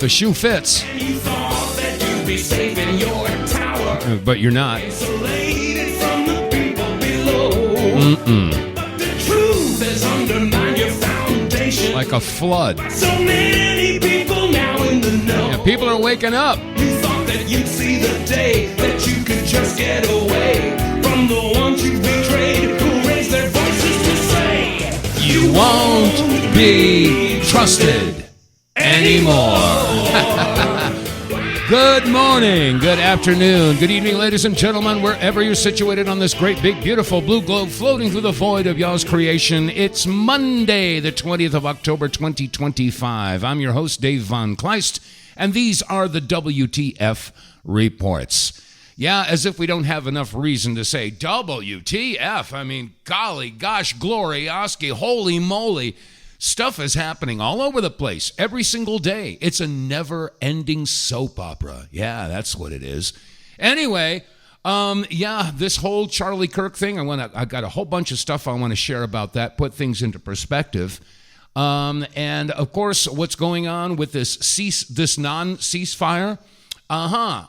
the shoe fits. And you thought that you'd be safe in your tower, But you're not. isolated from the people below. But the truth has undermined your foundation. Like a flood. So many people now in the know. Yeah, people are waking up. You thought that you'd see the day that you could just get away from the ones you betrayed, who raised their voices to say You won't be trusted anymore. Good morning, good afternoon, good evening, ladies and gentlemen, wherever you're situated on this great, big, beautiful blue globe floating through the void of y'all's creation. It's Monday, the 20th of October, 2025. I'm your host, Dave vonKleist, and these are the WTF reports. Yeah, as if we don't have enough reason to say WTF. I mean, golly, gosh, glory, oski, holy moly. Stuff is happening all over the place every single day. It's a never-ending soap opera. Yeah, that's what it is. Anyway, this whole Charlie Kirk thing, I got a whole bunch of stuff I want to share about that, put things into perspective. And of course, what's going on with this non-ceasefire?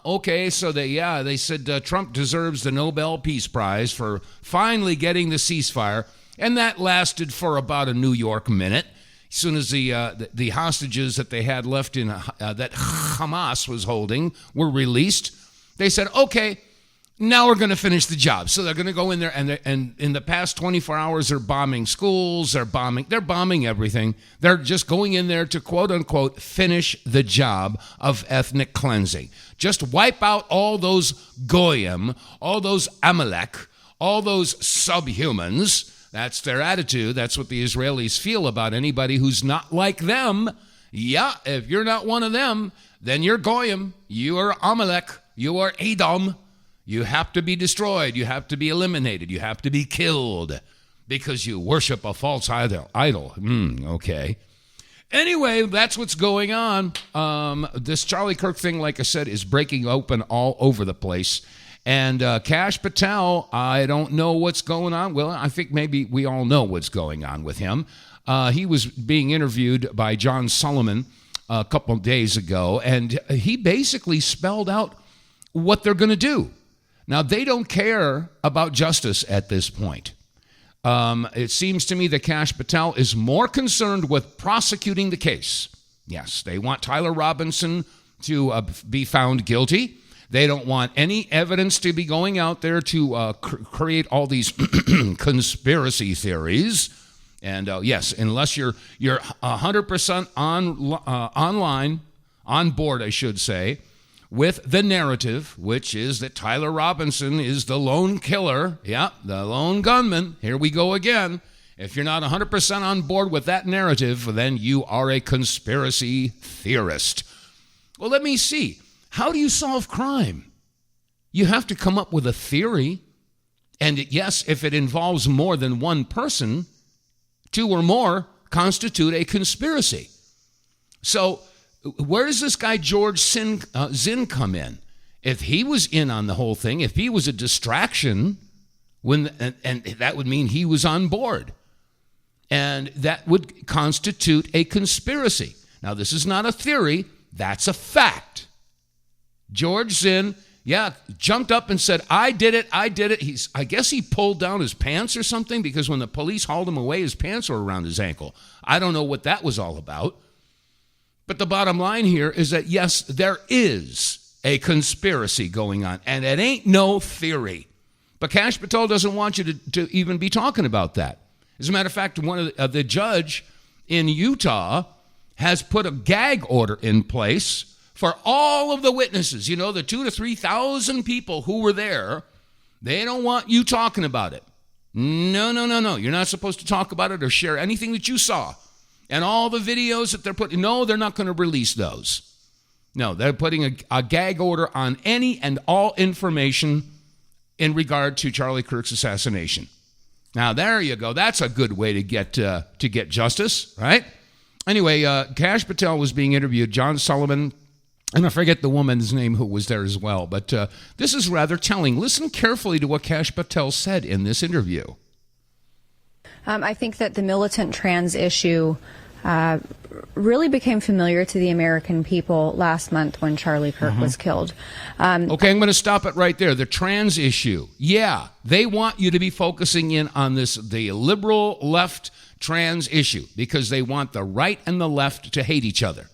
Okay, so they said Trump deserves the Nobel Peace Prize for finally getting the ceasefire. And that lasted for about a New York minute. As soon as the hostages that they had left in that Hamas was holding were released, they said, okay, now we're going to finish the job. So they're going to go in there, and in the past 24 hours, they're bombing schools, they're bombing everything. They're just going in there to, quote unquote, finish the job of ethnic cleansing. Just wipe out all those goyim, all those Amalek, all those subhumans. That's their attitude. That's what the Israelis feel about anybody who's not like them. Yeah, if you're not one of them, then you're Goyim. You are Amalek. You are Edom. You have to be destroyed. You have to be eliminated. You have to be killed because you worship a false idol. Okay. Anyway, that's what's going on. This Charlie Kirk thing, like I said, is breaking open all over the place. And Kash Patel, I don't know what's going on. Well, I think maybe we all know what's going on with him. He was being interviewed by John Solomon a couple of days ago, and he basically spelled out what they're going to do. Now, they don't care about justice at this point. It seems to me that Kash Patel is more concerned with prosecuting the case. Yes, they want Tyler Robinson to be found guilty. They don't want any evidence to be going out there to create all these conspiracy theories. And yes, unless you're 100% online, on board, I should say, with the narrative, which is that Tyler Robinson is the lone killer. Yeah, the lone gunman. Here we go again. If you're not 100% on board with that narrative, then you are a conspiracy theorist. Well, let me see. How do you solve crime? You have to come up with a theory. And yes, if it involves more than one person, two or more constitute a conspiracy. So where does this guy George Zinn come in? If he was in on the whole thing, if he was a distraction, and that would mean he was on board. And that would constitute a conspiracy. Now, this is not a theory. That's a fact. George Zinn, jumped up and said, I did it. I guess he pulled down his pants or something, because when the police hauled him away, his pants were around his ankle. I don't know what that was all about. But the bottom line here is that, yes, there is a conspiracy going on, and it ain't no theory. But Kash Patel doesn't want you to even be talking about that. As a matter of fact, one of the judge in Utah has put a gag order in place for all of the witnesses, the 2,000 to 3,000 people who were there. They don't want you talking about it. No. You're not supposed to talk about it or share anything that you saw. And all the videos that they're putting, no, they're not going to release those. No, they're putting a gag order on any and all information in regard to Charlie Kirk's assassination. Now, there you go. That's a good way to get justice, right? Anyway, Kash Patel was being interviewed. John Solomon, and I forget the woman's name who was there as well, but this is rather telling. Listen carefully to what Kash Patel said in this interview. I think that the militant trans issue really became familiar to the American people last month when Charlie Kirk was killed. Okay, I'm going to stop it right there. The trans issue. Yeah, they want you to be focusing in on the liberal left trans issue because they want the right and the left to hate each other.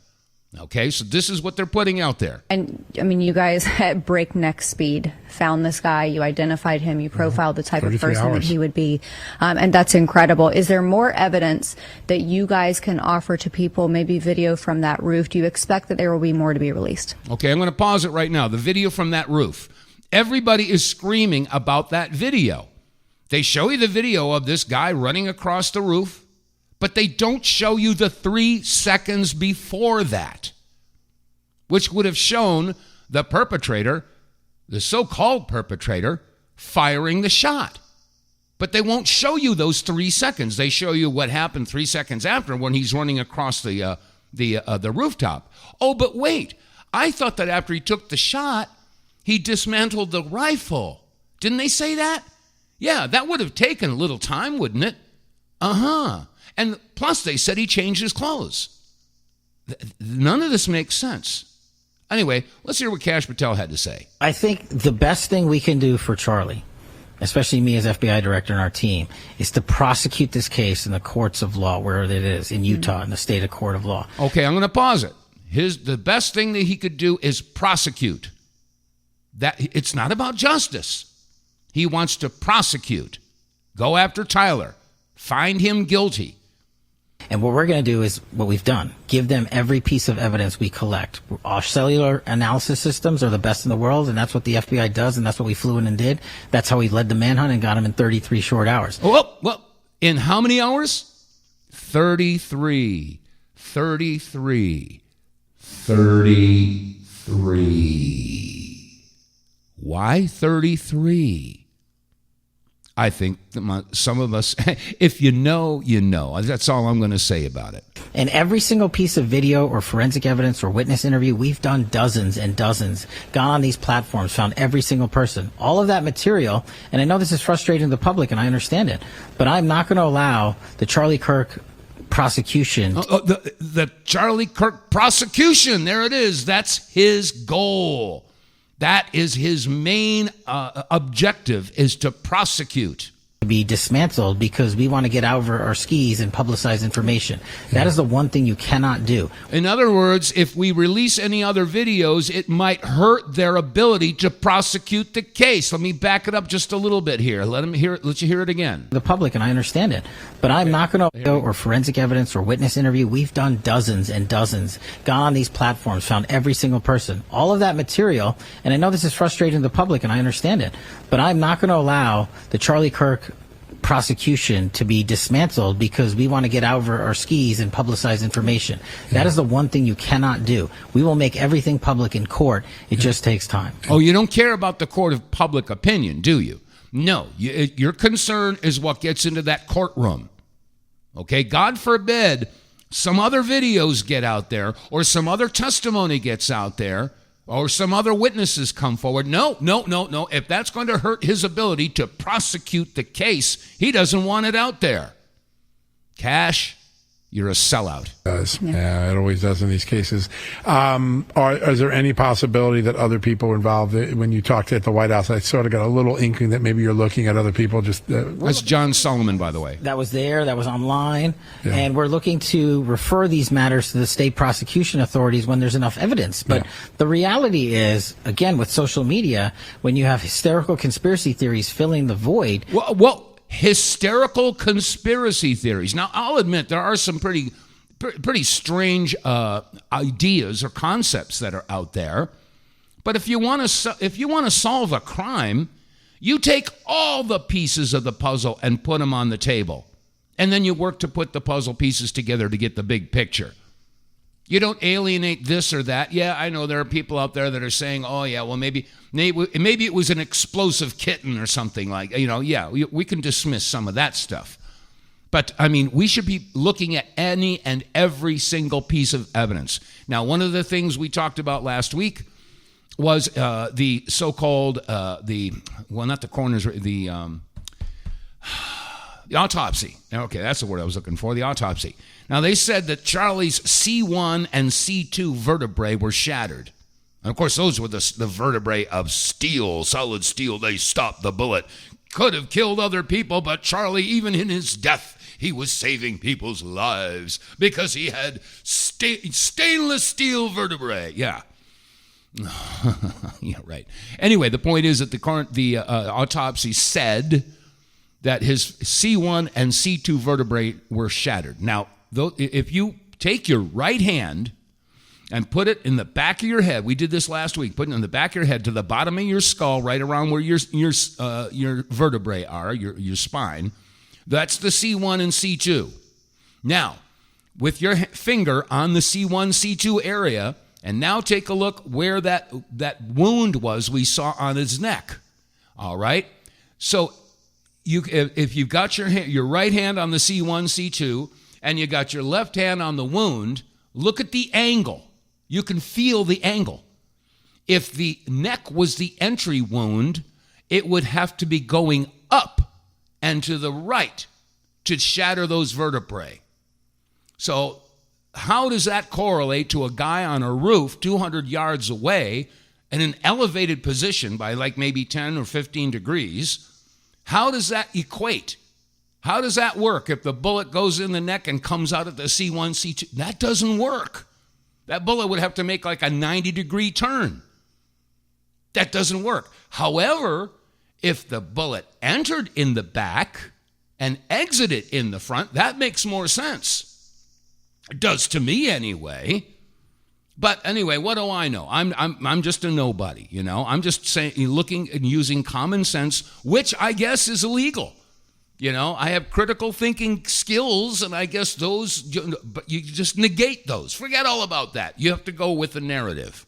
Okay, so this is what they're putting out there. And, I mean, you guys at breakneck speed found this guy. You identified him. You profiled the type of person that he would be. And that's incredible. Is there more evidence that you guys can offer to people, maybe video from that roof? Do you expect that there will be more to be released? Okay, I'm going to pause it right now. The video from that roof. Everybody is screaming about that video. They show you the video of this guy running across the roof, but they don't show you the 3 seconds before that, which would have shown the perpetrator, the so-called perpetrator, firing the shot. But they won't show you those 3 seconds. They show you what happened 3 seconds after when he's running across the rooftop. Oh, but wait. I thought that after he took the shot, he dismantled the rifle. Didn't they say that? Yeah, that would have taken a little time, wouldn't it? Uh-huh. And plus, they said he changed his clothes. None of this makes sense. Anyway, let's hear what Kash Patel had to say. I think the best thing we can do for Charlie, especially me as FBI director and our team, is to prosecute this case in the courts of law, where it is, in Utah, in the state of court of law. Okay, I'm going to pause it. The best thing that he could do is prosecute. That it's not about justice. He wants to prosecute. Go after Tyler. Find him guilty. And what we're going to do is what we've done. Give them every piece of evidence we collect. Our cellular analysis systems are the best in the world, and that's what the FBI does, and that's what we flew in and did. That's how we led the manhunt and got him in 33 short hours. Well, in how many hours? 33. 33. 33. Why 33? I think some of us, if you know, you know. That's all I'm going to say about it. And every single piece of video or forensic evidence or witness interview, we've done dozens and dozens, gone on these platforms, found every single person. All of that material, and I know this is frustrating to the public, and I understand it, but I'm not going to allow the Charlie Kirk prosecution. The Charlie Kirk prosecution, there it is. That's his goal. That is his main objective, is to prosecute. To be dismantled because we want to get over our skis and publicize information. That is the one thing you cannot do. In other words, if we release any other videos, it might hurt their ability to prosecute the case. Let me back it up just a little bit here. Let you hear it again. The public, and I understand it, but I'm not going to or forensic evidence or witness interview. We've done dozens and dozens, gone on these platforms, found every single person. All of that material, and I know this is frustrating to the public, and I understand it, but I'm not going to allow the Charlie Kirk prosecution to be dismantled because we want to get over our skis and publicize information. That is the one thing you cannot do. We will make everything public in court. It just takes time. Oh, you don't care about the court of public opinion, do you? No. Your concern is what gets into that courtroom. Okay? God forbid some other videos get out there or some other testimony gets out there or some other witnesses come forward. No. If that's going to hurt his ability to prosecute the case, he doesn't want it out there. Kash, you're a sellout. It does. Yeah, it always does in these cases. Is there any possibility that other people were involved? When you talked at the White House, I sort of got a little inkling that maybe you're looking at other people. That's John Solomon, by the way. That was there. That was online. Yeah. And we're looking to refer these matters to the state prosecution authorities when there's enough evidence. But the reality is, again, with social media, when you have hysterical conspiracy theories filling the void. Well, hysterical conspiracy theories. Now, I'll admit there are some pretty strange ideas or concepts that are out there. But if you want to solve a crime, you take all the pieces of the puzzle and put them on the table, and then you work to put the puzzle pieces together to get the big picture. You don't alienate this or that. Yeah, I know there are people out there that are saying, oh, yeah, well, maybe it was an explosive kitten or something like, yeah, we can dismiss some of that stuff. But, I mean, we should be looking at any and every single piece of evidence. Now, one of the things we talked about last week was the so-called, not the coroner's, the The autopsy. Okay, that's the word I was looking for, the autopsy. Now, they said that Charlie's C1 and C2 vertebrae were shattered. And, of course, those were the vertebrae of steel, solid steel. They stopped the bullet. Could have killed other people, but Charlie, even in his death, he was saving people's lives because he had stainless steel vertebrae. Yeah. Yeah, right. Anyway, the point is that the autopsy said that his C1 and C2 vertebrae were shattered. Now, if you take your right hand and put it in the back of your head, we did this last week, put it in the back of your head to the bottom of your skull, right around where your vertebrae are, your spine, that's the C1 and C2. Now, with your finger on the C1, C2 area, and now take a look where that wound was we saw on his neck. All right? So if you've got your right hand on the C1, C2, and you got your left hand on the wound, look at the angle. You can feel the angle. If the neck was the entry wound, it would have to be going up and to the right to shatter those vertebrae. So how does that correlate to a guy on a roof 200 yards away in an elevated position by like maybe 10 or 15 degrees? How does that equate? How does that work if the bullet goes in the neck and comes out at the C1, C2? That doesn't work. That bullet would have to make like a 90-degree turn. That doesn't work. However, if the bullet entered in the back and exited in the front, that makes more sense. It does to me anyway. But anyway, what do I know? I'm just a nobody, you know. I'm just saying, looking and using common sense, which I guess is illegal. You know, I have critical thinking skills, and I guess those, but you just negate those. Forget all about that. You have to go with the narrative.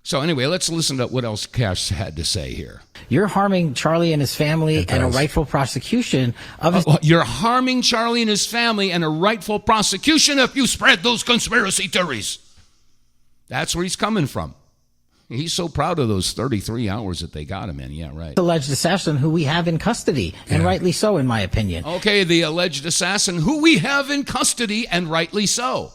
So anyway, let's listen to what else Kash had to say here. You're harming Charlie and his family and a rightful prosecution of his... You're harming Charlie and his family and a rightful prosecution if you spread those conspiracy theories. That's where he's coming from. He's so proud of those 33 hours that they got him in. Yeah, right. Alleged assassin who we have in custody, and rightly so, in my opinion. Okay, the alleged assassin who we have in custody, and rightly so.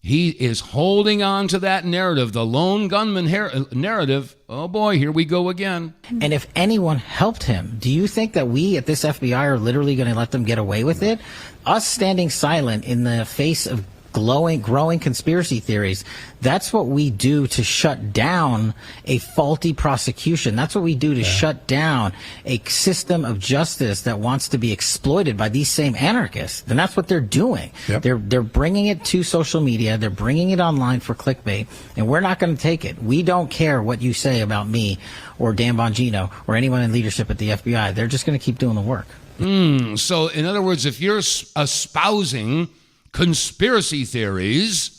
He is holding on to that narrative, the lone gunman narrative. Oh boy, here we go again. And if anyone helped him, do you think that we at this FBI are literally going to let them get away with it? Us standing silent in the face of growing conspiracy theories, that's what we do to shut down a faulty prosecution. That's what we do to shut down a system of justice that wants to be exploited by these same anarchists. And that's what they're doing. Yep. They're bringing it to social media. They're bringing it online for clickbait, and we're not going to take it. We don't care what you say about me or Dan Bongino or anyone in leadership at the FBI. They're just going to keep doing the work. So, in other words, if you're espousing conspiracy theories,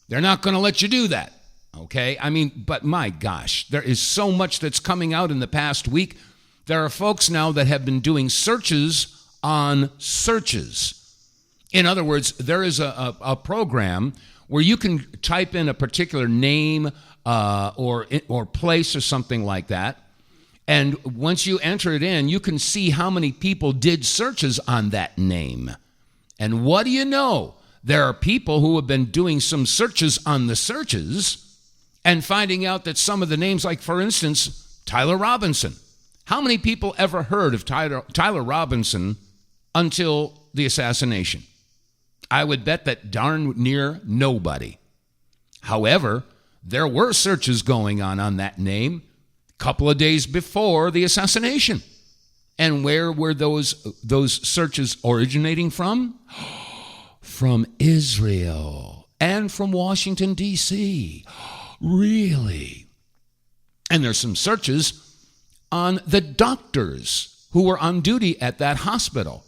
they're not going to let you do that, okay? I mean, but my gosh, there is so much that's coming out in the past week. There are folks now that have been doing searches on searches. In other words, there is a program where you can type in a particular name or place or something like that, and once you enter it in, you can see how many people did searches on that name. And what do you know? There are people who have been doing some searches on the searches and finding out that some of the names, like, for instance, Tyler Robinson. How many people ever heard of Tyler Robinson until the assassination? I would bet that darn near nobody. However, there were searches going on that name a couple of days before the assassination. And where were those searches originating from? From Israel and from Washington, D.C. Really? And there's some searches on the doctors who were on duty at that hospital.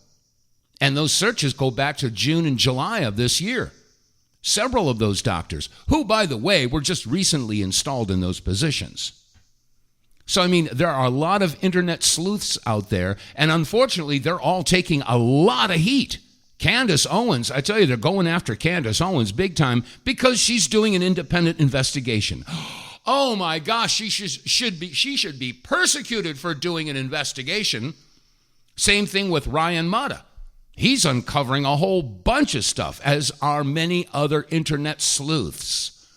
And those searches go back to June and July of this year. Several of those doctors, who, by the way, were just recently installed in those positions. So, I mean, there are a lot of internet sleuths out there, and unfortunately, they're all taking a lot of heat. Candace Owens, I tell you, they're going after Candace Owens big time because she's doing an independent investigation. Oh my gosh, she should be persecuted for doing an investigation. Same thing with Ryan Mata. He's uncovering a whole bunch of stuff, as are many other internet sleuths.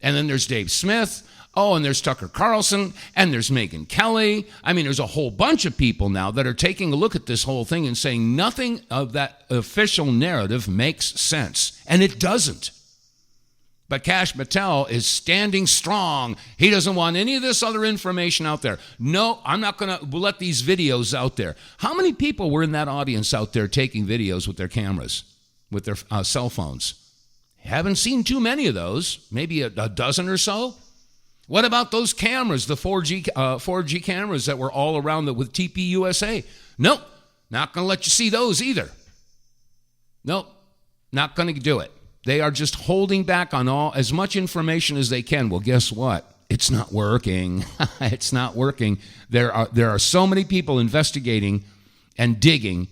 And then there's Dave Smith. Oh, and there's Tucker Carlson, and there's Megyn Kelly. I mean, there's a whole bunch of people now that are taking a look at this whole thing and saying nothing of that official narrative makes sense. And it doesn't. But Kash Patel is standing strong. He doesn't want any of this other information out there. No, I'm not going to let these videos out there. How many people were in that audience out there taking videos with their cameras, with their cell phones? Haven't seen too many of those, maybe a dozen or so. What about those cameras, the 4G cameras that were all around with TPUSA? Nope, not going to let you see those either. Nope, not going to do it. They are just holding back on as much information as they can. Well, guess what? It's not working. It's not working. There are so many people investigating and digging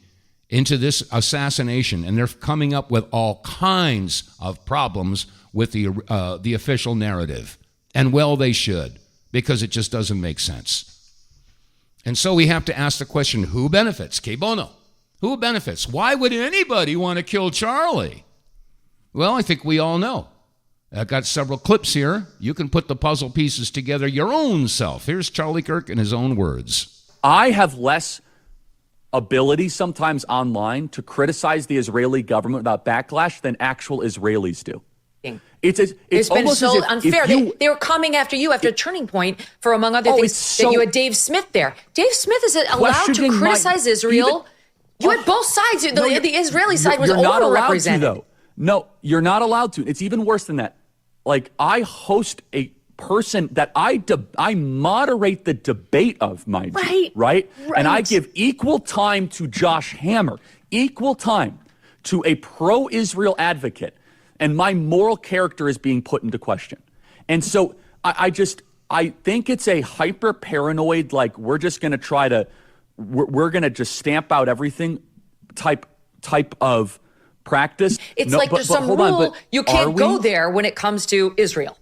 into this assassination, and they're coming up with all kinds of problems with the official narrative. And well, they should, because it just doesn't make sense. And so we have to ask the question, who benefits? Que bono. Who benefits? Why would anybody want to kill Charlie? Well, I think we all know. I've got several clips here. You can put the puzzle pieces together your own self. Here's Charlie Kirk in his own words. I have less ability sometimes online to criticize the Israeli government without backlash than actual Israelis do. It's been so unfair. They were coming after you after Turning Point for, among other things, that you had Dave Smith there. Dave Smith is allowed to criticize Israel. You had both sides. The Israeli side was overrepresented. No, you're not allowed to. It's even worse than that. Like, I host a person that I moderate the debate of, mind you, right? And I give equal time to Josh Hammer, equal time to a pro-Israel advocate. And my moral character is being put into question. And so I think it's a hyper paranoid, like, we're just going to try to, we're going to just stamp out everything type of practice. It's there's some rule you can't go there when it comes to Israel.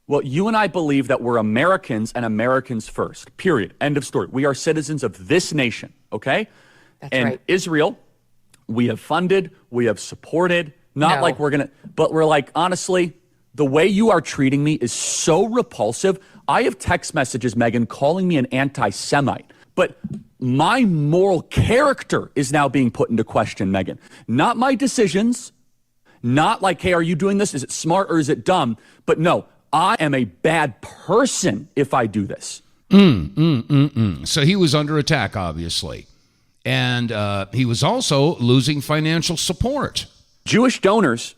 Well, you and I believe that we're Americans and Americans first, period. End of story. We are citizens of this nation, okay? That's right. Israel, we have funded, we have supported. Not like we're going to, but we're like, honestly, the way you are treating me is so repulsive. I have text messages, Megyn, calling me an anti-Semite. But my moral character is now being put into question, Megyn. Not my decisions. Not like, hey, are you doing this? Is it smart or is it dumb? But no, I am a bad person if I do this. So he was under attack, obviously. And he was also losing financial support. Jewish donors,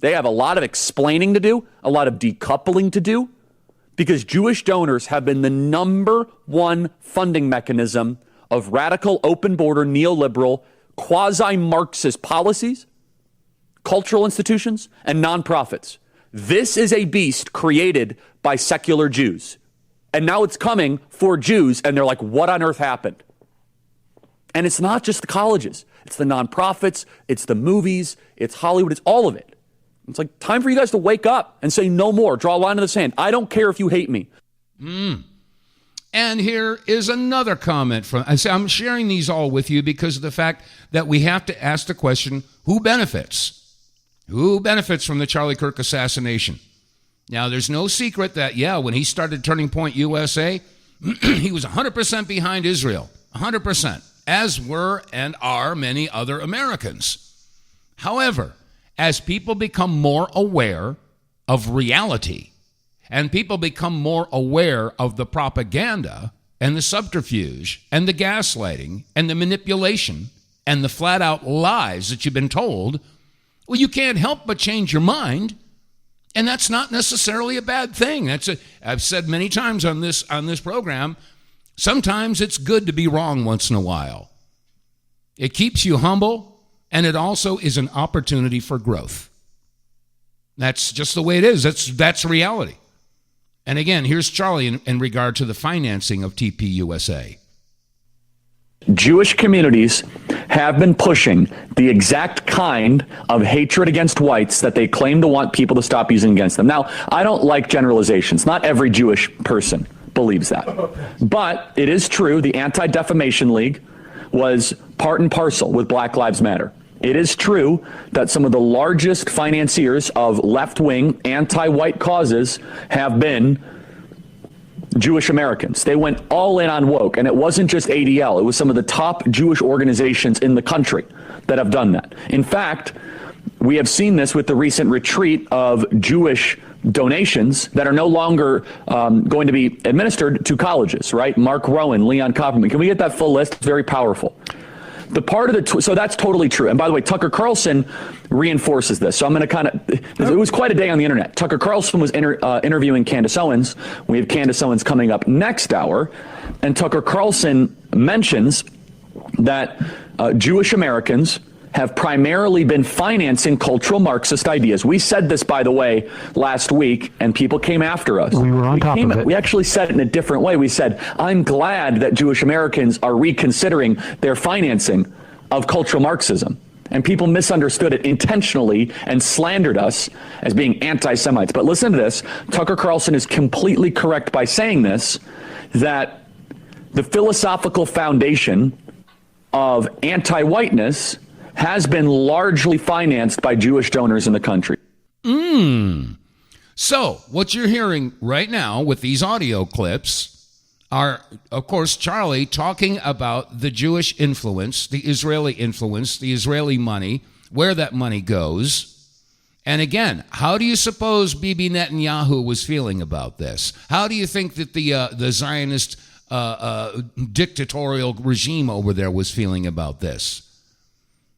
they have a lot of explaining to do, a lot of decoupling to do, because Jewish donors have been the number one funding mechanism of radical, open border, neoliberal, quasi-Marxist policies, cultural institutions, and nonprofits. This is a beast created by secular Jews. And now it's coming for Jews, and they're like, what on earth happened? And it's not just the colleges. It's the nonprofits, it's the movies, it's Hollywood, it's all of it. It's like, time for you guys to wake up and say no more. Draw a line in the sand. I don't care if you hate me. And here is another comment from, I'm sharing these all with you because of the fact that we have to ask the question, who benefits? Who benefits from the Charlie Kirk assassination? Now, there's no secret that, when he started Turning Point USA, he was 100% behind Israel. 100%. As were and are many other Americans. However, as people become more aware of reality and people become more aware of the propaganda and the subterfuge and the gaslighting and the manipulation and the flat-out lies that you've been told, well, you can't help but change your mind, and that's not necessarily a bad thing. I've said many times on this program, sometimes it's good to be wrong once in a while. It keeps you humble, and it also is an opportunity for growth. That's just the way it is. That's reality. And again, here's Charlie in regard to the financing of TPUSA. Jewish communities have been pushing the exact kind of hatred against whites that they claim to want people to stop using against them. Now, I don't like generalizations. Not every Jewish person believes that. But it is true, the Anti-Defamation League, was part and parcel with Black Lives Matter. It is true that some of the largest financiers of left-wing, anti-white causes have been Jewish Americans. They went all in on woke, and it wasn't just ADL. It was some of the top Jewish organizations in the country that have done that. In fact, we have seen this with the recent retreat of Jewish donations that are no longer going to be administered to colleges, right? Mark Rowan, Leon Copperman. Can we get that full list? It's very powerful. The part of so that's totally true. And by the way, Tucker Carlson reinforces this. So I'm going to it was quite a day on the internet. Tucker Carlson was interviewing Candace Owens. We have Candace Owens coming up next hour. And Tucker Carlson mentions that Jewish Americans have primarily been financing cultural Marxist ideas. We said this, by the way, last week, and people came after us. We were on top of it. We actually said it in a different way. We said, I'm glad that Jewish Americans are reconsidering their financing of cultural Marxism. And people misunderstood it intentionally and slandered us as being anti-Semites. But listen to this. Tucker Carlson is completely correct by saying this, that the philosophical foundation of anti-whiteness has been largely financed by Jewish donors in the country. So what you're hearing right now with these audio clips are, of course, Charlie talking about the Jewish influence, the Israeli money, where that money goes. And again, how do you suppose Bibi Netanyahu was feeling about this? How do you think that the Zionist dictatorial regime over there was feeling about this?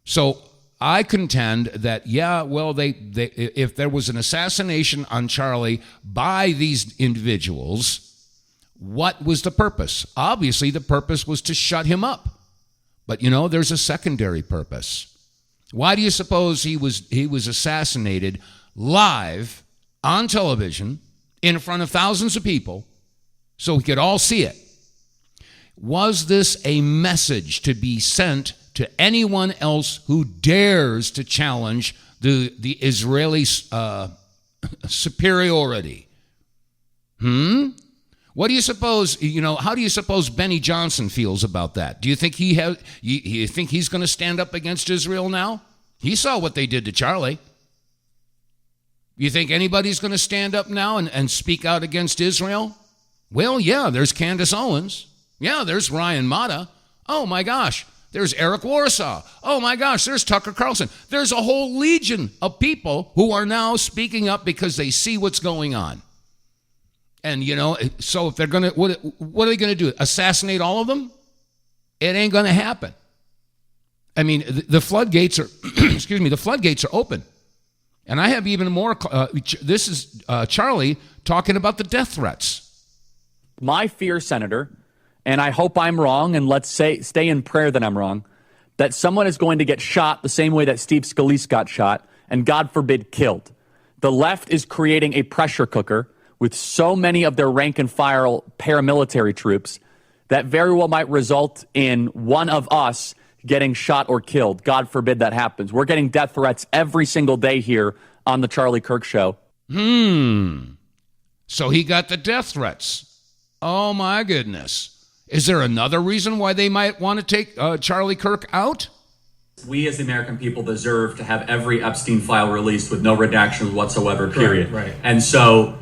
So I contend that, if there was an assassination on Charlie by these individuals, what was the purpose? Obviously, the purpose was to shut him up. But, there's a secondary purpose. Why do you suppose he was assassinated live on television in front of thousands of people so we could all see it? Was this a message to be sent to anyone else who dares to challenge the Israeli superiority? What do you suppose, how do you suppose Benny Johnson feels about that? Do you think you think he's going to stand up against Israel now? He saw what they did to Charlie. You think anybody's going to stand up now and speak out against Israel? Well, yeah, there's Candace Owens. Yeah, there's Ryan Mata. Oh my gosh. There's Eric Warsaw. Oh my gosh, there's Tucker Carlson. There's a whole legion of people who are now speaking up because they see what's going on. And, so if they're going to, what are they going to do? Assassinate all of them? It ain't going to happen. I mean, the floodgates are, the floodgates are open. And I have even more, this is Charlie talking about the death threats. My fear, Senator, and I hope I'm wrong, and let's stay in prayer that I'm wrong, that someone is going to get shot the same way that Steve Scalise got shot, and God forbid, killed. The left is creating a pressure cooker with so many of their rank and file paramilitary troops that very well might result in one of us getting shot or killed. God forbid that happens. We're getting death threats every single day here on the Charlie Kirk Show. So he got the death threats. Oh, my goodness. Is there another reason why they might want to take Charlie Kirk out? We as the American people deserve to have every Epstein file released with no redactions whatsoever, period. Right. And so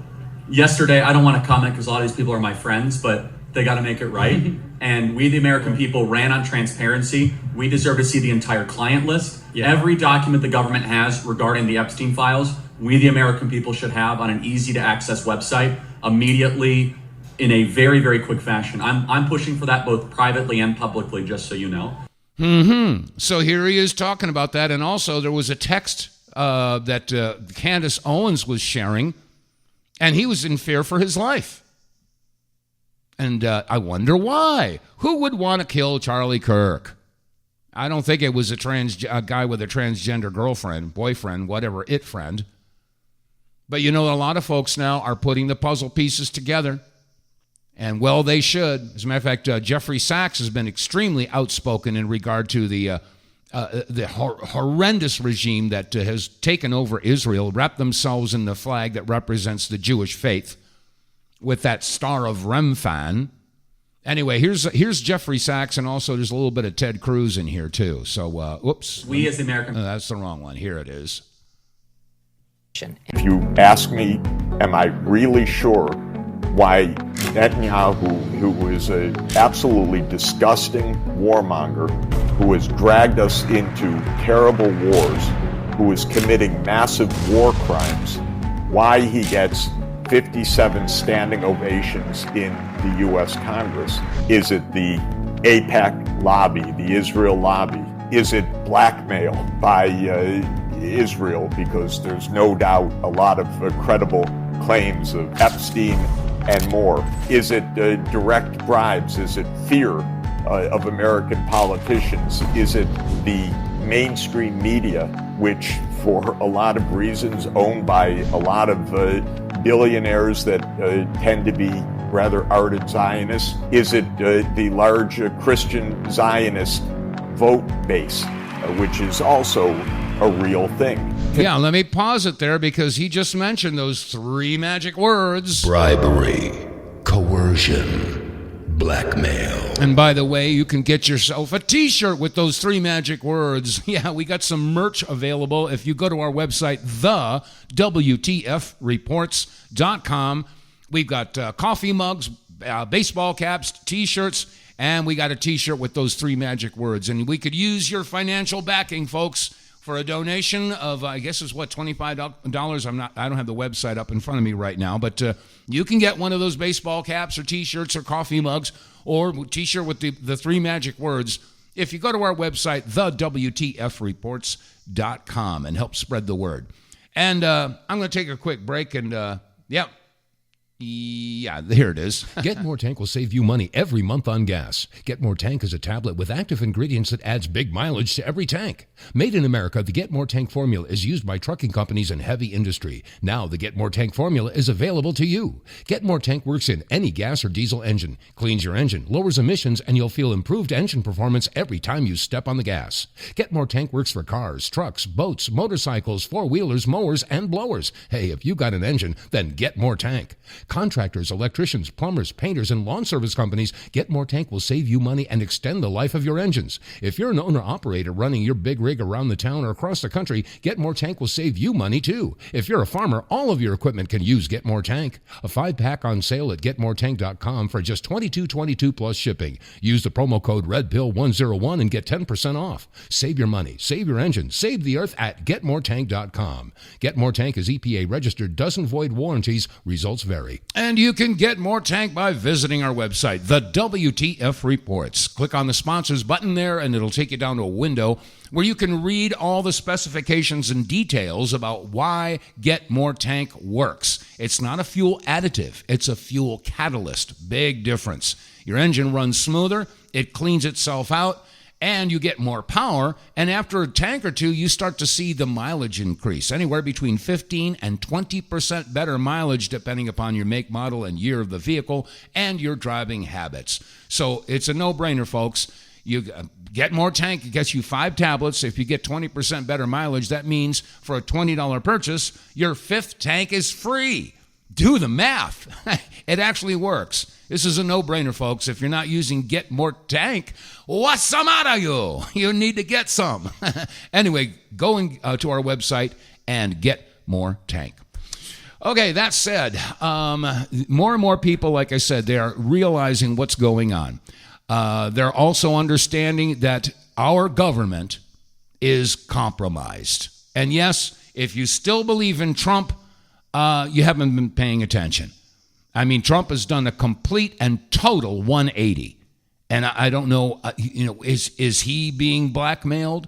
yesterday, I don't want to comment because a lot of these people are my friends, but they got to make it right. And we, the American people, ran on transparency. We deserve to see the entire client list. Every document the government has regarding the Epstein files, we, the American people, should have on an easy-to-access website immediately in a very, very quick fashion. I'm pushing for that both privately and publicly, just so you know. So here he is talking about that. And also there was a text that Candace Owens was sharing, and he was in fear for his life. And I wonder why. Who would want to kill Charlie Kirk? I don't think it was a guy with a transgender girlfriend, boyfriend, whatever, friend. But a lot of folks now are putting the puzzle pieces together. And, well, they should. As a matter of fact, Jeffrey Sachs has been extremely outspoken in regard to the horrendous regime that has taken over Israel, wrapped themselves in the flag that represents the Jewish faith with that star of Remphan. Anyway, here's Jeffrey Sachs, and also there's a little bit of Ted Cruz in here too. So, whoops. We as the American... that's the wrong one. Here it is. If you ask me, am I really sure why Netanyahu, who is an absolutely disgusting warmonger, who has dragged us into terrible wars, who is committing massive war crimes, why he gets 57 standing ovations in the U.S. Congress? Is it the AIPAC lobby, the Israel lobby? Is it blackmail by Israel? Because there's no doubt a lot of credible claims of Epstein and more. Is it direct bribes? Is it fear of American politicians? Is it the mainstream media, which for a lot of reasons owned by a lot of billionaires that tend to be rather ardent Zionists? Is it the large Christian Zionist vote base, which is also a real thing? Yeah, let me pause it there because he just mentioned those three magic words: bribery, coercion, blackmail. And by the way, you can get yourself a t-shirt with those three magic words. Yeah, we got some merch available. If you go to our website, TheWTFReports.com, we've got coffee mugs, baseball caps, t-shirts, and we got a t-shirt with those three magic words. And we could use your financial backing, folks, for a donation of, I guess it's what, $25. I don't have the website up in front of me right now, but you can get one of those baseball caps or t-shirts or coffee mugs or t-shirt with the three magic words if you go to our website, TheWTFReports.com, and help spread the word. And I'm going to take a quick break and, Yeah, here it is. Get More Tank will save you money every month on gas. Get More Tank is a tablet with active ingredients that adds big mileage to every tank. Made in America, the Get More Tank formula is used by trucking companies and heavy industry. Now the Get More Tank formula is available to you. Get More Tank works in any gas or diesel engine, cleans your engine, lowers emissions, and you'll feel improved engine performance every time you step on the gas. Get More Tank works for cars, trucks, boats, motorcycles, four-wheelers, mowers, and blowers. Hey, if you got an engine, then Get More Tank. Contractors, electricians, plumbers, painters, and lawn service companies, Get More Tank will save you money and extend the life of your engines. If you're an owner-operator running your big rig around the town or across the country, Get More Tank will save you money too. If you're a farmer, all of your equipment can use Get More Tank. A 5-pack on sale at GetMoreTank.com for just $22.22 plus shipping. Use the promo code REDPILL101 and get 10% off. Save your money, save your engine, save the earth at GetMoreTank.com. Get More Tank is EPA registered, doesn't void warranties, results vary. And you can get More Tank by visiting our website, The WTF Reports. Click on the sponsors button there, and it'll take you down to a window where you can read all the specifications and details about why Get More Tank works. It's not a fuel additive, it's a fuel catalyst. Big difference. Your engine runs smoother, it cleans itself out, and you get more power, and after a tank or two, you start to see the mileage increase, anywhere between 15 and 20% better mileage, depending upon your make, model, and year of the vehicle and your driving habits. So it's a no-brainer, folks. You Get More Tank, it gets you 5 tablets. If you get 20% better mileage, that means for a $20 purchase, your 5th tank is free. Do the math. It actually works. This is a no-brainer, folks. If you're not using Get More Tank, what's the matter, you? You need to get some. Anyway, going to our website and Get More Tank. Okay, that said, more and more people, like I said, they are realizing what's going on. They're also understanding that our government is compromised. And yes, if you still believe in Trump, you haven't been paying attention. I mean, Trump has done a complete and total 180. And I don't know, is he being blackmailed?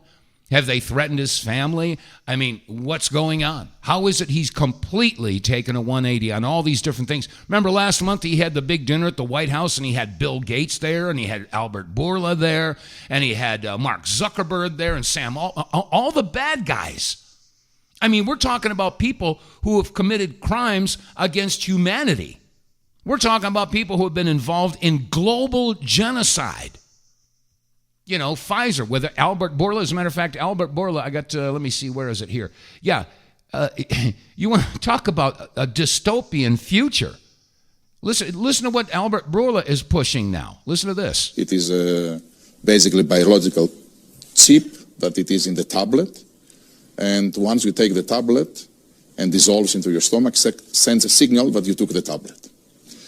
Have they threatened his family? I mean, what's going on? How is it he's completely taken a 180 on all these different things? Remember last month he had the big dinner at the White House and he had Bill Gates there and he had Albert Bourla there and he had Mark Zuckerberg there and Sam, all the bad guys. I mean, we're talking about people who have committed crimes against humanity. We're talking about people who have been involved in global genocide. You know, Pfizer, with Albert Bourla. As a matter of fact, Albert Bourla, I got, let me see, where is it here? Yeah, you want to talk about a dystopian future. Listen to what Albert Bourla is pushing now. Listen to this. It is basically biological chip that it is in the tablet. And once you take the tablet and dissolves into your stomach, sends a signal that you took the tablet.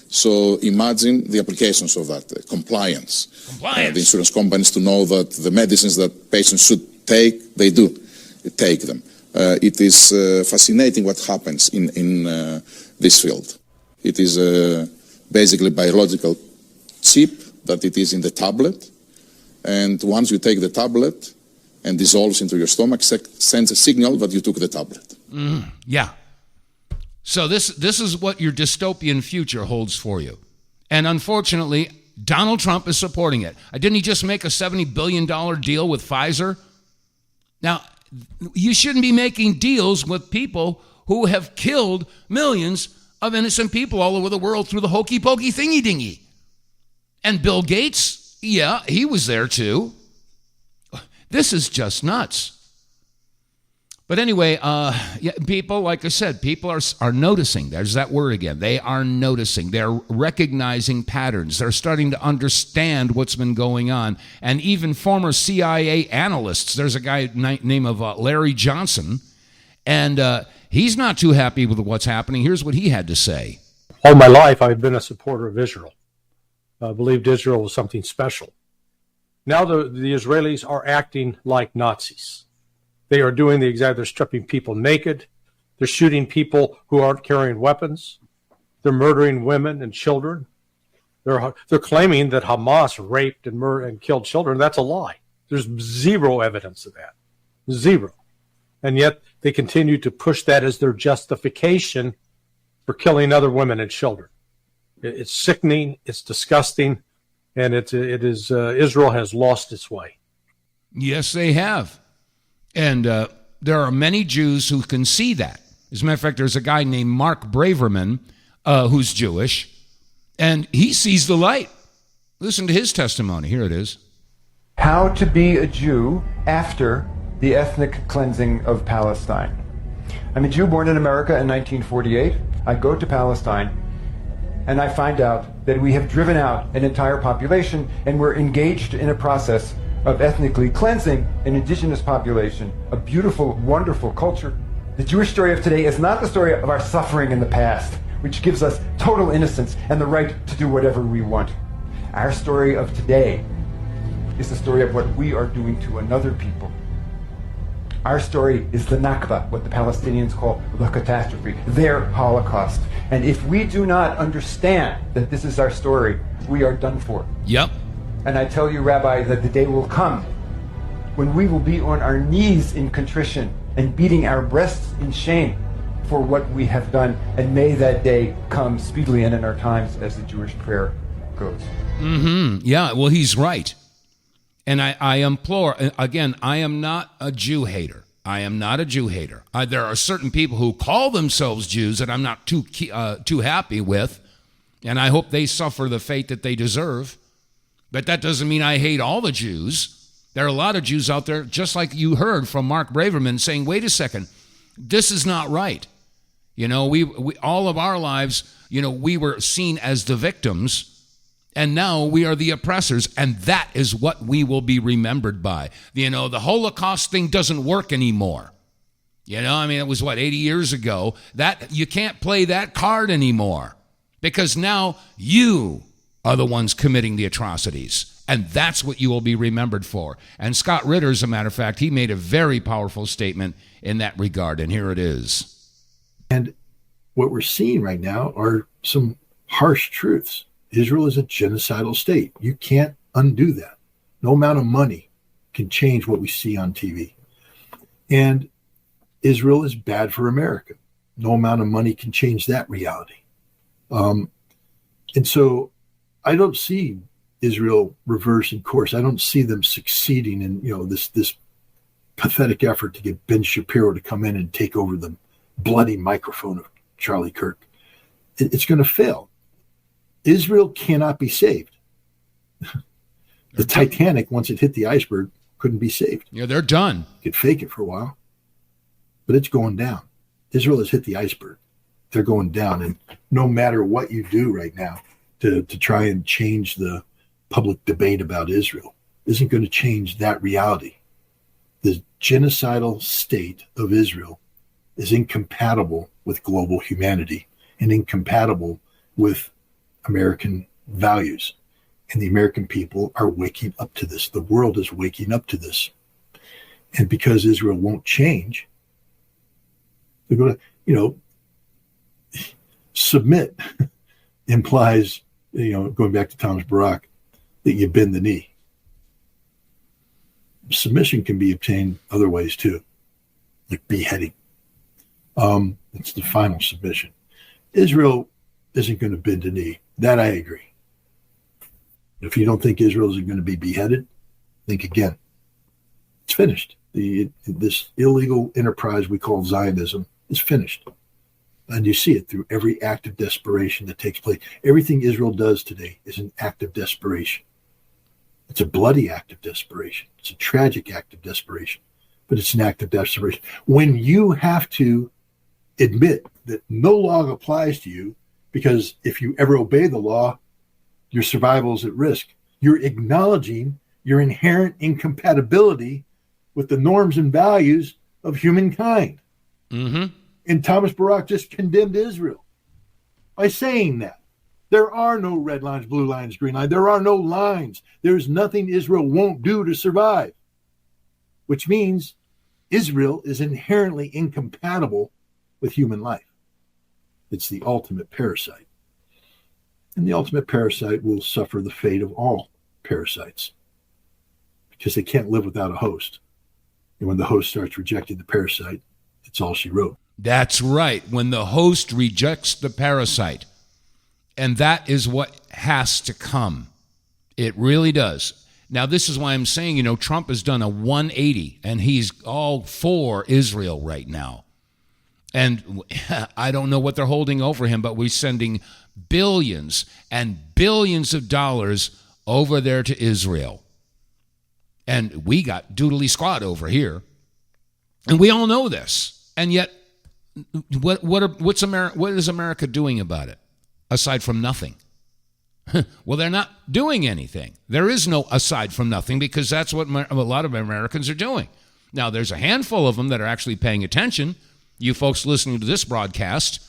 So imagine the applications of that, compliance. The insurance companies to know that the medicines that patients should take, they do take them. It is fascinating what happens in this field. It is basically biological chip that it is in the tablet. And once you take the tablet and dissolves into your stomach, sends a signal that you took the tablet. Yeah. So this is what your dystopian future holds for you. And unfortunately, Donald Trump is supporting it. Didn't he just make a $70 billion deal with Pfizer? Now, you shouldn't be making deals with people who have killed millions of innocent people all over the world through the hokey pokey thingy dingy. And Bill Gates, yeah, he was there too. This is just nuts. But anyway, people, like I said, people are noticing. There's that word again. They are noticing. They're recognizing patterns. They're starting to understand what's been going on. And even former CIA analysts, there's a guy named Larry Johnson, and he's not too happy with what's happening. Here's what he had to say. All my life, I've been a supporter of Israel. I believed Israel was something special. Now the Israelis are acting like Nazis. They are doing the exact, they're stripping people naked. They're shooting people who aren't carrying weapons. They're murdering women and children. They're claiming that Hamas raped and killed children. That's a lie. There's zero evidence of that. Zero. And yet they continue to push that as their justification for killing other women and children. It's sickening. It's disgusting. And it is Israel has lost its way. Yes, they have. And there are many Jews who can see that. As a matter of fact, there's a guy named Mark Braverman who's Jewish, and he sees the light. Listen to his testimony. Here it is. How to be a Jew after the ethnic cleansing of Palestine. I'm a Jew born in America in 1948. I go to Palestine, and I find out that we have driven out an entire population, and we're engaged in a process of ethnically cleansing an indigenous population, a beautiful, wonderful culture. The Jewish story of today is not the story of our suffering in the past, which gives us total innocence and the right to do whatever we want. Our story of today is the story of what we are doing to another people. Our story is the Nakba, what the Palestinians call the catastrophe, their Holocaust. And if we do not understand that this is our story, we are done for. Yep. And I tell you, Rabbi, that the day will come when we will be on our knees in contrition and beating our breasts in shame for what we have done. And may that day come speedily and in our times, as the Jewish prayer goes. Yeah, well, he's right. And I implore, again, I am not a Jew hater. I am not a Jew hater. There are certain people who call themselves Jews that I'm not too happy with, and I hope they suffer the fate that they deserve. But that doesn't mean I hate all the Jews. There are a lot of Jews out there, just like you heard from Mark Braverman, saying, wait a second, this is not right. You know, we all of our lives, you know, we were seen as the victims, and now we are the oppressors, and that is what we will be remembered by. You know, the Holocaust thing doesn't work anymore. You know, I mean, it was, 80 years ago? That you can't play that card anymore, because now you are the ones committing the atrocities, and that's what you will be remembered for. And Scott Ritter, as a matter of fact, he made a very powerful statement in that regard, and here it is. And what we're seeing right now are some harsh truths. Israel is a genocidal state. You can't undo that. No amount of money can change what we see on TV. And Israel is bad for America. No amount of money can change that reality. And so I don't see Israel reversing course. I don't see them succeeding in, this pathetic effort to get Ben Shapiro to come in and take over the bloody microphone of Charlie Kirk. It's going to fail. Israel cannot be saved. The Titanic, once it hit the iceberg, couldn't be saved. Yeah, they're done. You could fake it for a while, but it's going down. Israel has hit the iceberg. they're going down. And no matter what you do right now to try and change the public debate about Israel isn't going to change that reality. The genocidal state of Israel is incompatible with global humanity and incompatible with American values. And the American people are waking up to this. The world is waking up to this. And because Israel won't change, they're going to, submit implies, going back to Thomas Barak, that you bend the knee. Submission can be obtained other ways too, like beheading. It's the final submission. Israel isn't going to bend a knee. That I agree. If you don't think Israel is going to be beheaded, think again. It's finished. This illegal enterprise we call Zionism is finished. And you see it through every act of desperation that takes place. Everything Israel does today is an act of desperation. It's a bloody act of desperation. It's a tragic act of desperation, but it's an act of desperation. When you have to admit that no law applies to you, because if you ever obey the law, your survival is at risk, you're acknowledging your inherent incompatibility with the norms and values of humankind. Mm-hmm. And Thomas Barak just condemned Israel by saying that. There are no red lines, blue lines, green lines. There are no lines. There's nothing Israel won't do to survive, which means Israel is inherently incompatible with human life. It's the ultimate parasite. And the ultimate parasite will suffer the fate of all parasites because they can't live without a host. And when the host starts rejecting the parasite, it's all she wrote. That's right. When the host rejects the parasite. And that is what has to come. It really does. Now, this is why I'm saying, Trump has done a 180, and he's all for Israel right now. And I don't know what they're holding over him, but we're sending billions and billions of dollars over there to Israel. And we got doodly squat over here. And we all know this. And yet, what is America doing about it? Aside from nothing. Well, they're not doing anything. There is no aside from nothing because that's what a lot of Americans are doing. Now, there's a handful of them that are actually paying attention. You folks listening to this broadcast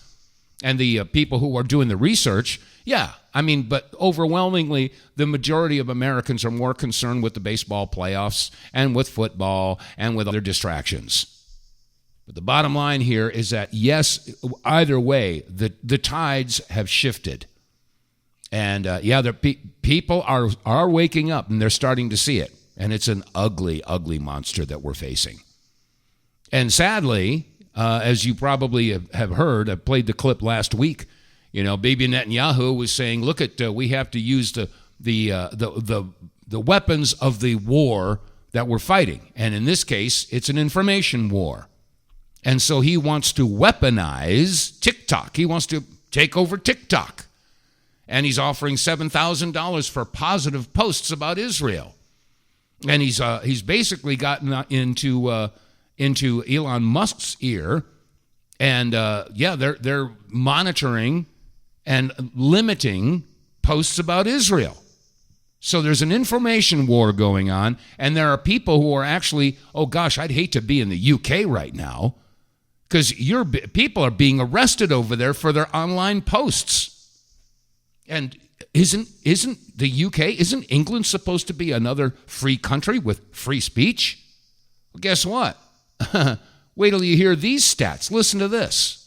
and the people who are doing the research, but overwhelmingly, the majority of Americans are more concerned with the baseball playoffs and with football and with other distractions. But the bottom line here is that, yes, either way, the tides have shifted. And, people are waking up, and they're starting to see it. And it's an ugly, ugly monster that we're facing. And sadly, as you probably have heard, I played the clip last week, Bibi Netanyahu was saying, look we have to use the weapons of the war that we're fighting. And in this case, it's an information war. And so he wants to weaponize TikTok. He wants to take over TikTok. And he's offering $7,000 for positive posts about Israel. And he's basically gotten into Elon Musk's ear. And they're monitoring and limiting posts about Israel. So there's an information war going on. And there are people who are actually, I'd hate to be in the UK right now. Because people are being arrested over there for their online posts. And isn't the UK, isn't England supposed to be another free country with free speech? Well, guess what? Wait till you hear these stats. Listen to this.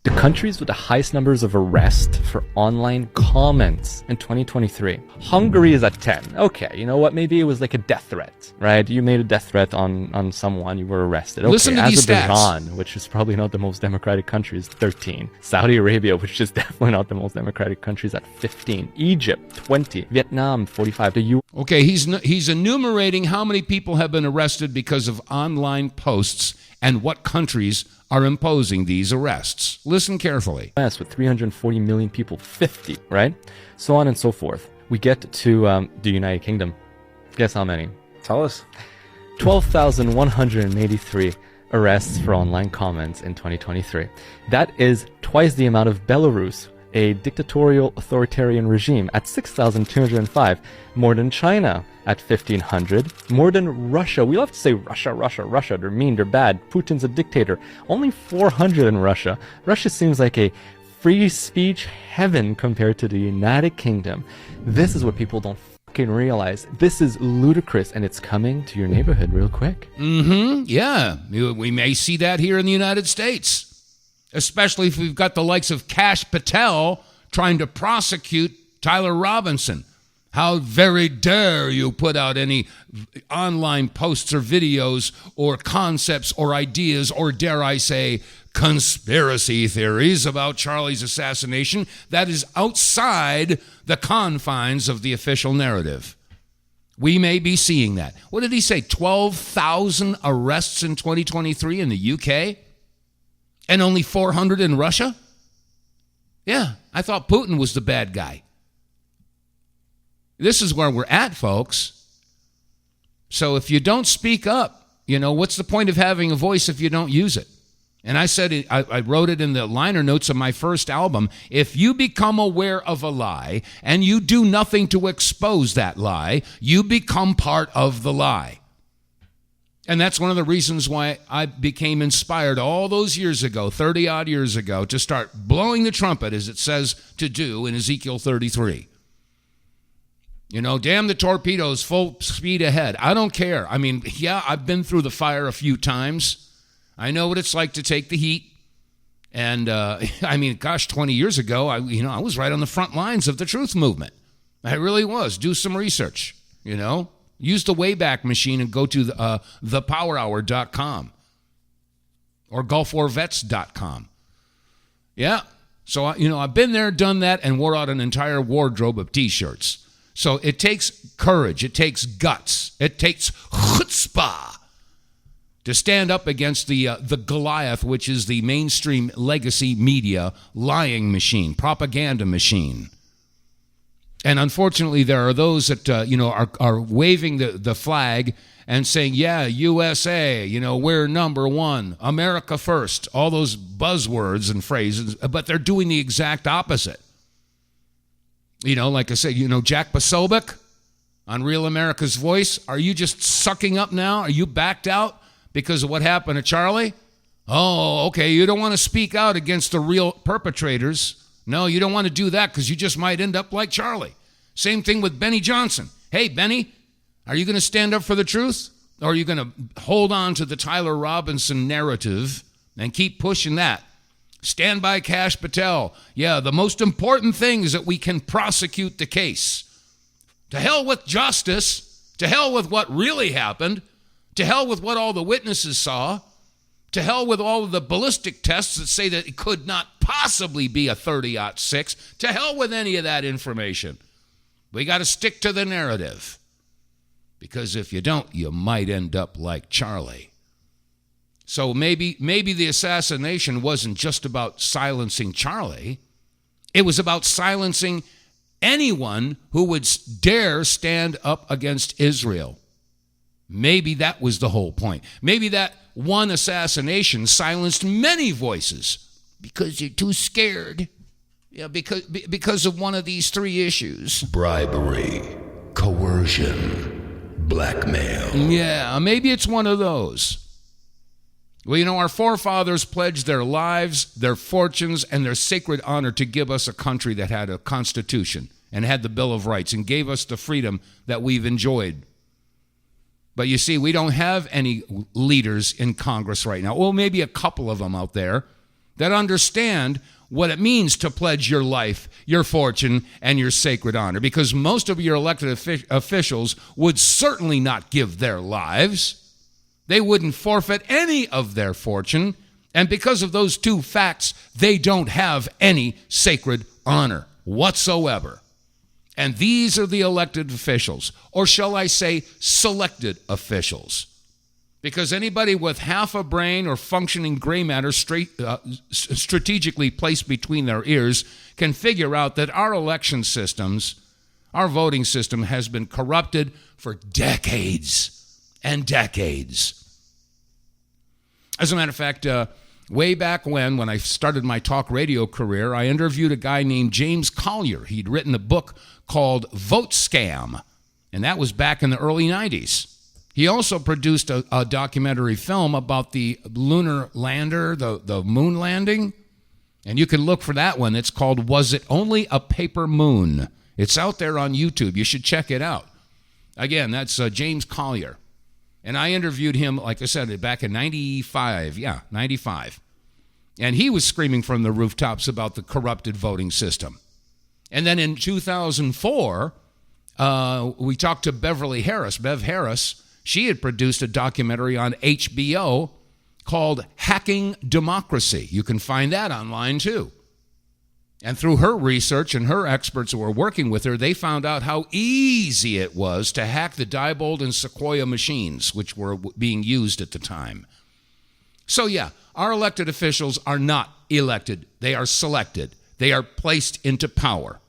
The countries with the highest numbers of arrests for online comments in 2023. Hungary is at 10. Okay, you know what? Maybe it was like a death threat, right? You made a death threat on someone, you were arrested. Okay, listen to these stats. Azerbaijan, which is probably not the most democratic country, is 13. Saudi Arabia, which is definitely not the most democratic country, is at 15. Egypt, 20. Vietnam, 45. Okay, he's enumerating how many people have been arrested because of online posts and what countries are imposing these arrests. Listen carefully. Yes, with 340 million people, 50, right? So on and so forth. We get to the United Kingdom. Guess how many? Tell us. 12,183 arrests for online comments in 2023. That is twice the amount of Belarus, a dictatorial authoritarian regime, at 6,205, more than China at 1,500, more than Russia. We love to say Russia, Russia, Russia. They're mean, they're bad. Putin's a dictator. Only 400 in Russia. Russia seems like a free speech heaven compared to the United Kingdom. This is what people don't fucking realize. This is ludicrous, and it's coming to your neighborhood real quick. Yeah, we may see that here in the United States, especially if we've got the likes of Kash Patel trying to prosecute Tyler Robinson. How very dare you put out any online posts or videos or concepts or ideas or, dare I say, conspiracy theories about Charlie's assassination that is outside the confines of the official narrative. We may be seeing that. What did he say? 12,000 arrests in 2023 in the UK? And only 400 in Russia? Yeah, I thought Putin was the bad guy. This is where we're at, folks. So if you don't speak up, what's the point of having a voice if you don't use it? And I said it, I wrote it in the liner notes of my first album. If you become aware of a lie and you do nothing to expose that lie, you become part of the lie. And that's one of the reasons why I became inspired all those years ago, 30-odd years ago, to start blowing the trumpet, as it says to do in Ezekiel 33. Damn the torpedoes, full speed ahead. I don't care. I mean, yeah, I've been through the fire a few times. I know what it's like to take the heat. And, 20 years ago, I was right on the front lines of the truth movement. I really was. Do some research, Use the Wayback Machine and go to thepowerhour.com or gulfwarvets.com. Yeah. So, I've been there, done that, and wore out an entire wardrobe of T-shirts. So it takes courage, it takes guts, it takes chutzpah to stand up against the Goliath, which is the mainstream legacy media lying machine, propaganda machine. And unfortunately, there are those that are waving the flag and saying, "Yeah, USA, we're number one, America first," all those buzzwords and phrases, but they're doing the exact opposite. Like I said, Jack Posobiec on Real America's Voice, are you just sucking up now? Are you backed out because of what happened to Charlie? Oh, okay, you don't want to speak out against the real perpetrators. No, you don't want to do that because you just might end up like Charlie. Same thing with Benny Johnson. Hey, Benny, are you going to stand up for the truth? Or are you going to hold on to the Tyler Robinson narrative and keep pushing that? Stand by Kash Patel. Yeah, the most important thing is that we can prosecute the case. To hell with justice. To hell with what really happened. To hell with what all the witnesses saw. To hell with all of the ballistic tests that say that it could not possibly be a 30-06. To hell with any of that information. We got to stick to the narrative. Because if you don't, you might end up like Charlie. So maybe the assassination wasn't just about silencing Charlie. It was about silencing anyone who would dare stand up against Israel. Maybe that was the whole point. Maybe that one assassination silenced many voices because you're too scared. Yeah, because of one of these three issues. Bribery, coercion, blackmail. Yeah, maybe it's one of those. Well, our forefathers pledged their lives, their fortunes, and their sacred honor to give us a country that had a constitution and had the Bill of Rights and gave us the freedom that we've enjoyed. But you see, we don't have any leaders in Congress right now. Well, maybe a couple of them out there that understand what it means to pledge your life, your fortune, and your sacred honor, because most of your elected officials would certainly not give their lives. They wouldn't forfeit any of their fortune, and because of those two facts, they don't have any sacred honor whatsoever. And these are the elected officials, or shall I say selected officials. Because anybody with half a brain or functioning gray matter strategically placed between their ears can figure out that our election systems, our voting system has been corrupted for decades and decades. As a matter of fact, way back when I started my talk radio career, I interviewed a guy named James Collier. He'd written a book called Vote Scam, and that was back in the early 90s. He also produced a documentary film about the lunar lander, the moon landing, and you can look for that one. It's called Was It Only a Paper Moon? It's out there on YouTube. You should check it out. Again, that's James Collier. And I interviewed him, like I said, back in 95. Yeah, 95. And he was screaming from the rooftops about the corrupted voting system. And then in 2004, we talked to Beverly Harris. Bev Harris, she had produced a documentary on HBO called Hacking Democracy. You can find that online too. And through her research and her experts who were working with her, they found out how easy it was to hack the Diebold and Sequoia machines, which were being used at the time. So yeah, our elected officials are not elected. They are selected. They are placed into power.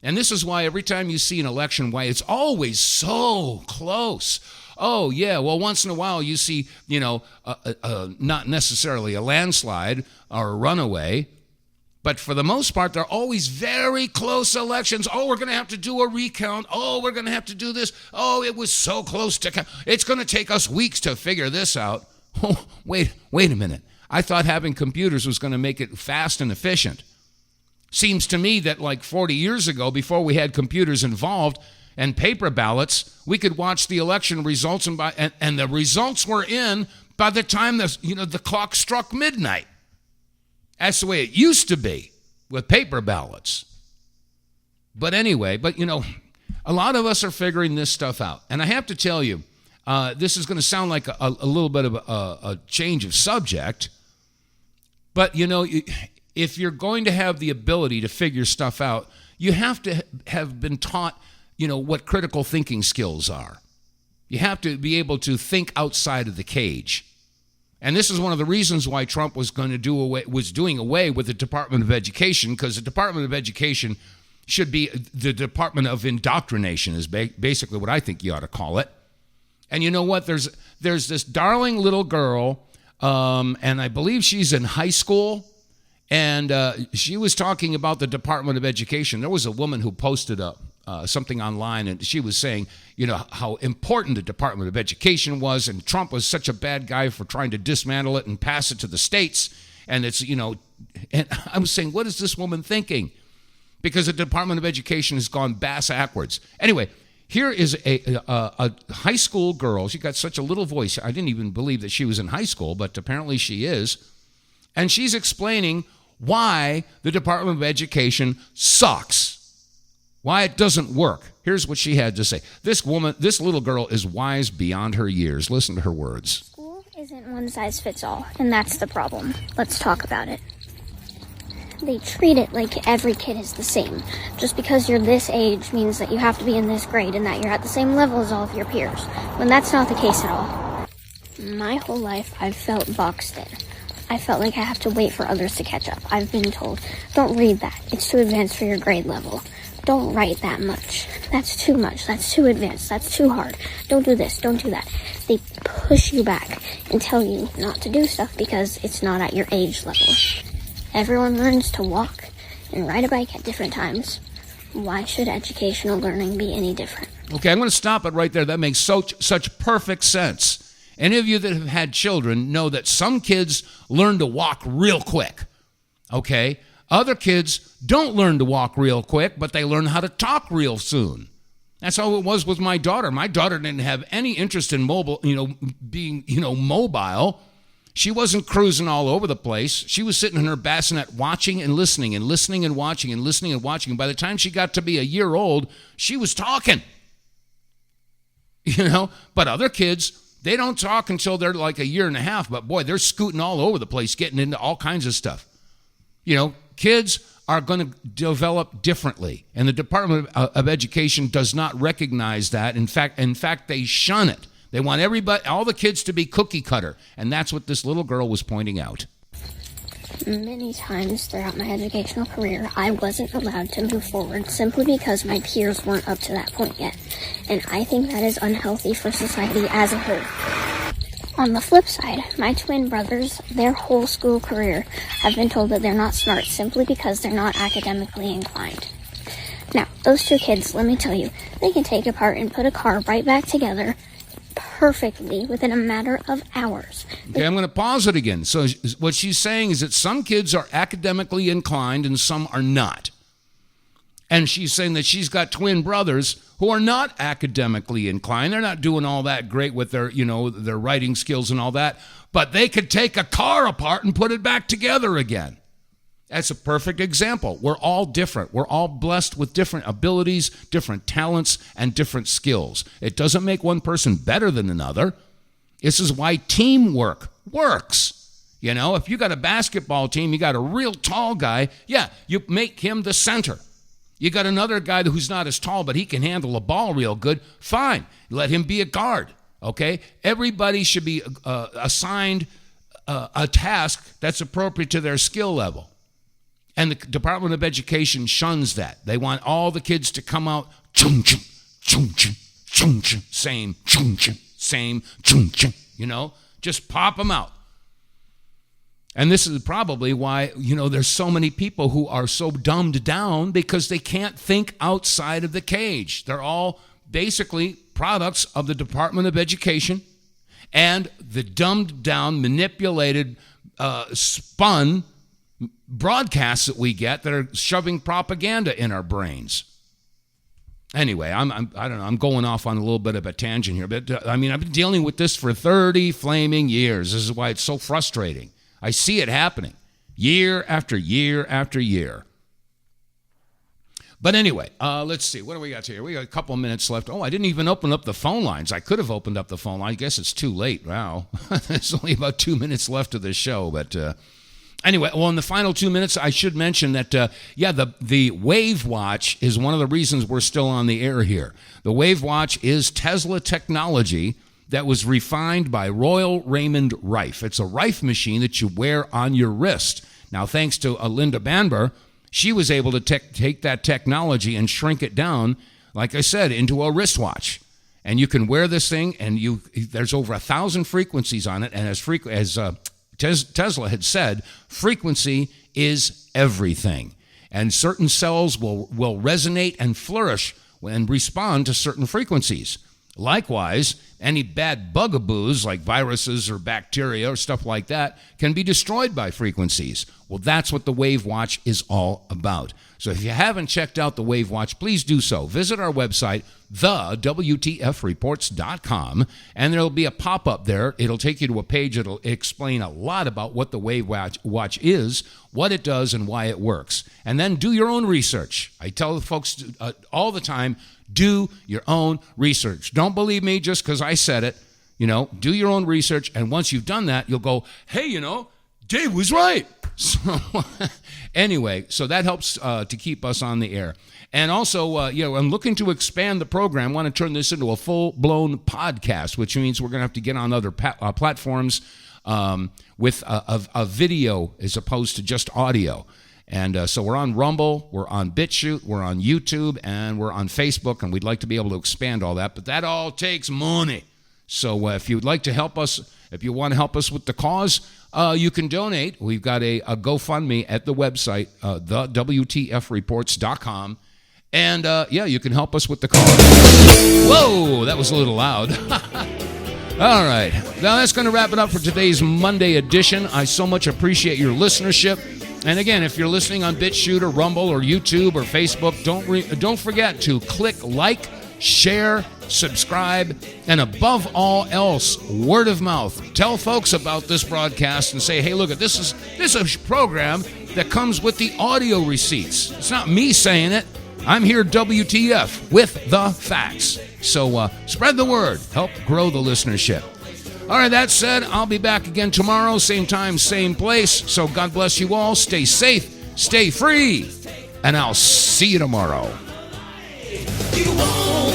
And this is why every time you see an election, why it's always so close. Oh, yeah, well, once in a while you see, not necessarily a landslide or a runaway, but for the most part, they're always very close elections. Oh, we're going to have to do a recount. Oh, we're going to have to do this. Oh, it was so close to count. It's going to take us weeks to figure this out. Oh, wait a minute. I thought having computers was going to make it fast and efficient. Seems to me that like 40 years ago, before we had computers involved and paper ballots, we could watch the election results and the results were in by the time the clock struck midnight. That's the way it used to be with paper ballots. But anyway, a lot of us are figuring this stuff out. And I have to tell you, this is going to sound like a little bit of a change of subject. But, if you're going to have the ability to figure stuff out, you have to have been taught, what critical thinking skills are. You have to be able to think outside of the cage. And this is one of the reasons why Trump was doing away with the Department of Education, because the Department of Education should be the Department of Indoctrination is basically what I think you ought to call it. And you know what? There's this darling little girl, and I believe she's in high school, and she was talking about the Department of Education. There was a woman who posted something online, and she was saying, how important the Department of Education was, and Trump was such a bad guy for trying to dismantle it and pass it to the states. And it's, and I was saying, what is this woman thinking? Because the Department of Education has gone bass-ackwards. Anyway, here is a high school girl. She got such a little voice. I didn't even believe that she was in high school, but apparently she is. And she's explaining why the Department of Education sucks. Why it doesn't work. Here's what she had to say. This little girl is wise beyond her years. Listen to her words. School isn't one size fits all, and that's the problem. Let's talk about it. They treat it like every kid is the same. Just because you're this age means that you have to be in this grade and that you're at the same level as all of your peers, when that's not the case at all. My whole life, I've felt boxed in. I felt like I have to wait for others to catch up. I've been told, don't read that. It's too advanced for your grade level. Don't write that much. That's too much. That's too advanced. That's too hard. Don't do this. Don't do that. They push you back and tell you not to do stuff because it's not at your age level. Everyone learns to walk and ride a bike at different times. Why should educational learning be any different? Okay, I'm going to stop it right there. That makes such perfect sense. Any of you that have had children know that some kids learn to walk real quick, okay? Other kids don't learn to walk real quick, but they learn how to talk real soon. That's how it was with my daughter. My daughter didn't have any interest in being mobile. She wasn't cruising all over the place. She was sitting in her bassinet watching and listening and listening and watching and listening and watching. And by the time she got to be a year old, she was talking. But other kids, they don't talk until they're like a year and a half. But boy, they're scooting all over the place, getting into all kinds of stuff. Kids are going to develop differently. And the Department of Education does not recognize that. In fact, they shun it. They want all the kids to be cookie cutter. And that's what this little girl was pointing out. Many times throughout my educational career, I wasn't allowed to move forward simply because my peers weren't up to that point yet. And I think that is unhealthy for society as a whole. On the flip side, my twin brothers, their whole school career, have been told that they're not smart simply because they're not academically inclined. Now, those two kids, let me tell you, they can take apart and put a car right back together perfectly within a matter of hours. Okay, I'm going to pause it again. So what she's saying is that some kids are academically inclined and some are not. And she's saying that she's got twin brothers who are not academically inclined. They're not doing all that great with their, their writing skills and all that, but they could take a car apart and put it back together again. That's a perfect example. We're all different. We're all blessed with different abilities, different talents, and different skills. It doesn't make one person better than another. This is why teamwork works. If you got a basketball team, you got a real tall guy, you make him the center. You got another guy who's not as tall, but he can handle a ball real good. Fine. Let him be a guard, okay? Everybody should be assigned a task that's appropriate to their skill level. And the Department of Education shuns that. They want all the kids to come out, chung-chung, chung-chung, chung-chung, same, chung-chung, same, chung-chung, just pop them out. And this is probably why, there's so many people who are so dumbed down because they can't think outside of the cage. They're all basically products of the Department of Education and the dumbed down, manipulated, spun broadcasts that we get that are shoving propaganda in our brains. Anyway, I don't know, I'm going off on a little bit of a tangent here, but I've been dealing with this for 30 flaming years. This is why it's so frustrating. I see it happening year after year after year. But anyway, let's see. What do we got here? We got a couple of minutes left. Oh, I didn't even open up the phone lines. I could have opened up the phone line. I guess it's too late. Wow. There's only about 2 minutes left of the show. But anyway, in the final 2 minutes, I should mention that, the Wave Watch is one of the reasons we're still on the air here. The Wave Watch is Tesla technology that was refined by Royal Raymond Rife. It's a Rife machine that you wear on your wrist. Now, thanks to Linda Banber, she was able to take that technology and shrink it down, like I said, into a wristwatch. And you can wear this thing, and there's over 1,000 frequencies on it. And as Tesla had said, frequency is everything. And certain cells will resonate and flourish and respond to certain frequencies. Likewise, any bad bugaboos like viruses or bacteria or stuff like that can be destroyed by frequencies. Well, that's what the Wave Watch is all about. So if you haven't checked out the Wave Watch, please do so. Visit our website, TheWTFReports.com, and there'll be a pop-up there. It'll take you to a page that'll explain a lot about what the Wave Watch is, what it does, and why it works. And then do your own research. I tell folks all the time, do your own research. Don't believe me just because I said it. Do your own research, and once you've done that, you'll go, hey, Dave was right. So anyway, so that helps to keep us on the air. And also, I'm looking to expand the program. I want to turn this into a full-blown podcast, which means we're going to have to get on other platforms with a video as opposed to just audio. And so we're on Rumble, we're on BitChute, we're on YouTube, and we're on Facebook, and we'd like to be able to expand all that. But that all takes money. So if you'd like to help us, if you want to help us with the cause, you can donate. We've got a GoFundMe at the website, TheWTFReports.com. And, you can help us with the cause. Whoa, that was a little loud. All right. Now, that's going to wrap it up for today's Monday edition. I so much appreciate your listenership. And again, if you're listening on BitChute or Rumble or YouTube or Facebook, don't forget to click like, share, subscribe, and above all else, word of mouth. Tell folks about this broadcast and say, hey, look, this is a program that comes with the audio receipts. It's not me saying it. I'm here, WTF, with the facts. So spread the word. Help grow the listenership. All right, that said, I'll be back again tomorrow, same time, same place. So God bless you all. Stay safe, stay free, and I'll see you tomorrow. You won't